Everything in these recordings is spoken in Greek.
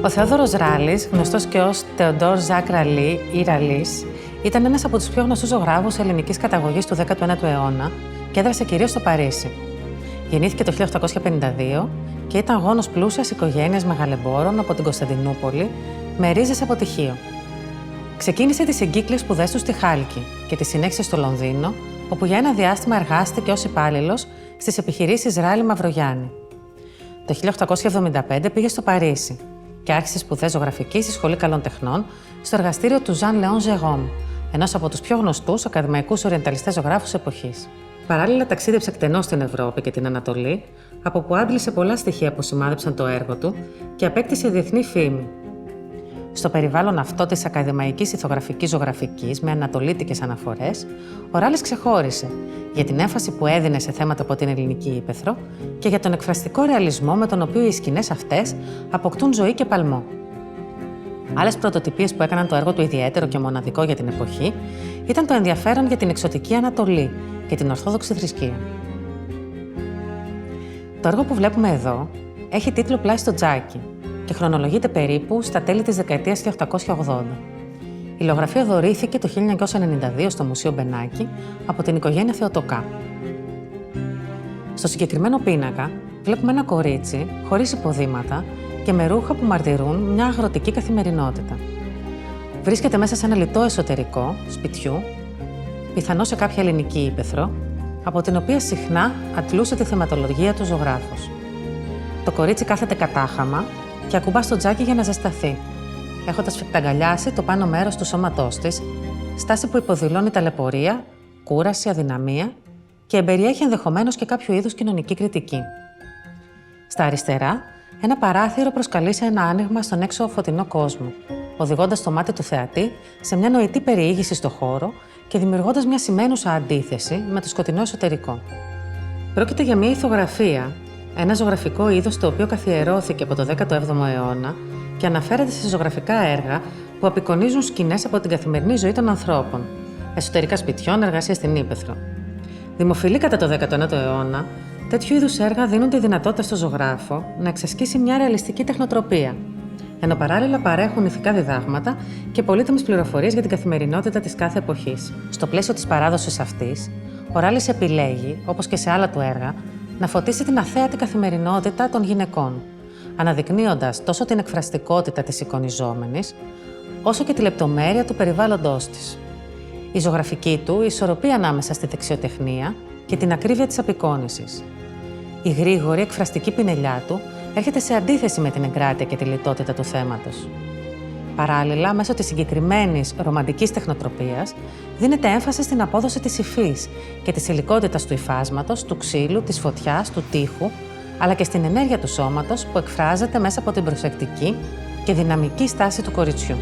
Ο Θεόδωρος Ράλης, γνωστός και ως Τεοντόρ Ζακ Ραλί ή Ραλής, ήταν ένας από τους πιο γνωστούς ζωγράφους ελληνικής καταγωγής του 19ου αιώνα και έδρασε κυρίως στο Παρίσι. Γεννήθηκε το 1852 και ήταν γόνος πλούσιας οικογένειας μεγαλεμπόρων από την Κωνσταντινούπολη, με ρίζες από τυχείο. Ξεκίνησε τις εγκύκλειες σπουδές του στη Χάλκη και τις συνέχισε στο Λονδίνο, όπου για ένα διάστημα εργάστηκε ως υπάλληλος στις επιχειρήσεις Ράλι Μαυρογιάννη. Το 1875 πήγε στο Παρίσι και άρχισε σπουδές ζωγραφικής στη Σχολή Καλών Τεχνών στο εργαστήριο του Ζαν Λέον Ζεγόμ, ενός από τους πιο γνωστούς ακαδημαϊκούς ορειενταλιστές ζωγράφους εποχής. Παράλληλα, ταξίδεψε εκτενώς στην Ευρώπη και την Ανατολή, από που άντλησε πολλά στοιχεία που σημάδεψαν το έργο του και απέκτησε διεθνή φήμη. Στο περιβάλλον αυτό της ακαδημαϊκής ηθογραφικής ζωγραφικής με ανατολίτικες αναφορές, ο Ράλης ξεχώρισε για την έμφαση που έδινε σε θέματα από την ελληνική ύπαιθρο και για τον εκφραστικό ρεαλισμό με τον οποίο οι σκηνές αυτές αποκτούν ζωή και παλμό. Άλλες πρωτοτυπίες που έκαναν το έργο του ιδιαίτερο και μοναδικό για την εποχή ήταν το ενδιαφέρον για την εξωτική Ανατολή και την Ορθόδοξη θρησκεία. Το έργο που βλέπουμε εδώ έχει τίτλο «Πλάι στο τζάκι» και χρονολογείται περίπου στα τέλη της δεκαετίας 1880. Η λογραφία δωρήθηκε το 1992 στο Μουσείο Μπενάκη από την οικογένεια Θεοτοκά. Στο συγκεκριμένο πίνακα βλέπουμε ένα κορίτσι χωρίς υποδήματα και με ρούχα που μαρτυρούν μια αγροτική καθημερινότητα. Βρίσκεται μέσα σε ένα λιτό εσωτερικό σπιτιού, πιθανώς σε κάποια ελληνική ύπαιθρο, από την οποία συχνά αντλούσε τη θεματολογία του ζωγράφος. Το κορίτσι κάθεται κατάχαμα και ακουμπά στο τζάκι για να ζεσταθεί, έχοντας φικταγκαλιάσει το πάνω μέρος του σώματός της, στάση που υποδηλώνει ταλαιπωρία, κούραση, αδυναμία και εμπεριέχει ενδεχομένως και κάποιο είδους κοινωνική κριτική. Στα αριστερά, ένα παράθυρο προσκαλεί σε ένα άνοιγμα στον έξω φωτεινό κόσμο, οδηγώντας το μάτι του θεατή σε μια νοητή περιήγηση στο χώρο και δημιουργώντας μια σημαίνουσα αντίθεση με το σκοτεινό εσωτερικό. Πρόκειται για μια ηθογραφία, ένα ζωγραφικό είδος το οποίο καθιερώθηκε από το 17ο αιώνα και αναφέρεται σε ζωγραφικά έργα που απεικονίζουν σκηνές από την καθημερινή ζωή των ανθρώπων, εσωτερικά σπιτιών, εργασία στην ύπαιθρο. Δημοφιλή κατά το 19ο αιώνα, τέτοιου είδους έργα δίνουν τη δυνατότητα στο ζωγράφο να εξασκήσει μια ρεαλιστική τεχνοτροπία, ενώ παράλληλα παρέχουν ηθικά διδάγματα και πολύτιμες πληροφορίες για την καθημερινότητα της κάθε εποχής. Στο πλαίσιο της παράδοσης αυτής, ο Ράλης επιλέγει, όπως και σε άλλα του έργα, να φωτίσει την αθέατη καθημερινότητα των γυναικών, αναδεικνύοντας τόσο την εκφραστικότητα της εικονιζόμενης, όσο και τη λεπτομέρεια του περιβάλλοντός της. Η ζωγραφική του ισορροπεί ανάμεσα στη δεξιοτεχνία και την ακρίβεια της απεικόνησης. Η γρήγορη εκφραστική πινελιά του έρχεται σε αντίθεση με την εγκράτεια και τη λιτότητα του θέματος. Παράλληλα, μέσω της συγκεκριμένης ρομαντικής τεχνοτροπίας, δίνεται έμφαση στην απόδοση της υφής και της υλικότητας του υφάσματος, του ξύλου, της φωτιάς, του τείχου, αλλά και στην ενέργεια του σώματος που εκφράζεται μέσα από την προσεκτική και δυναμική στάση του κοριτσιού.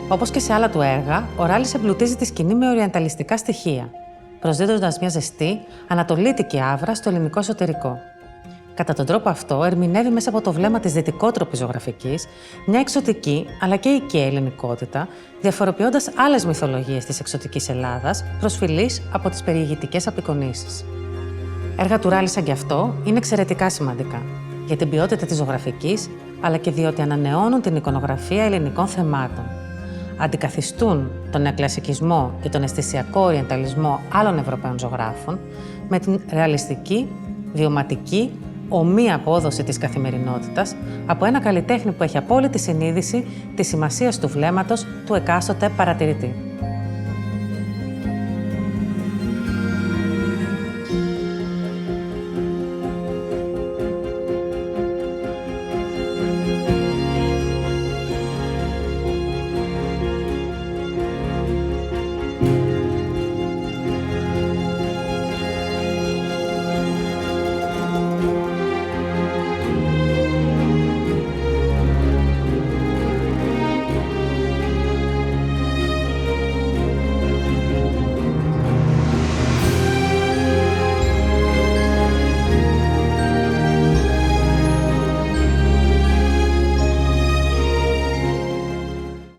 Όπως και σε άλλα του έργα, ο Ράλης εμπλουτίζει τη σκηνή με ορειενταλιστικά στοιχεία, προσδίδοντας μια ζεστή, ανατολίτικη άβρα στο ελληνικό εσωτερικό. Κατά τον τρόπο αυτό, ερμηνεύει μέσα από το βλέμμα της δυτικότροπης ζωγραφικής μια εξωτική αλλά και οικαία ελληνικότητα, διαφοροποιώντας άλλες μυθολογίες της εξωτικής Ελλάδας, προσφυλής από τις περιηγητικές απεικονίσεις. Έργα του Ράλη σαν κι αυτό είναι εξαιρετικά σημαντικά για την ποιότητα της ζωγραφικής, αλλά και διότι ανανεώνουν την εικονογραφία ελληνικών θεμάτων. Αντικαθιστούν τον νεοκλασικισμό και τον αισθησιακό ορειενταλισμό άλλων Ευρωπαίων ζωγράφων με την ρεαλιστική, βιωματική, ομή απόδοση της καθημερινότητας από ένα καλλιτέχνη που έχει απόλυτη συνείδηση της σημασίας του βλέμματος του εκάστοτε παρατηρητή.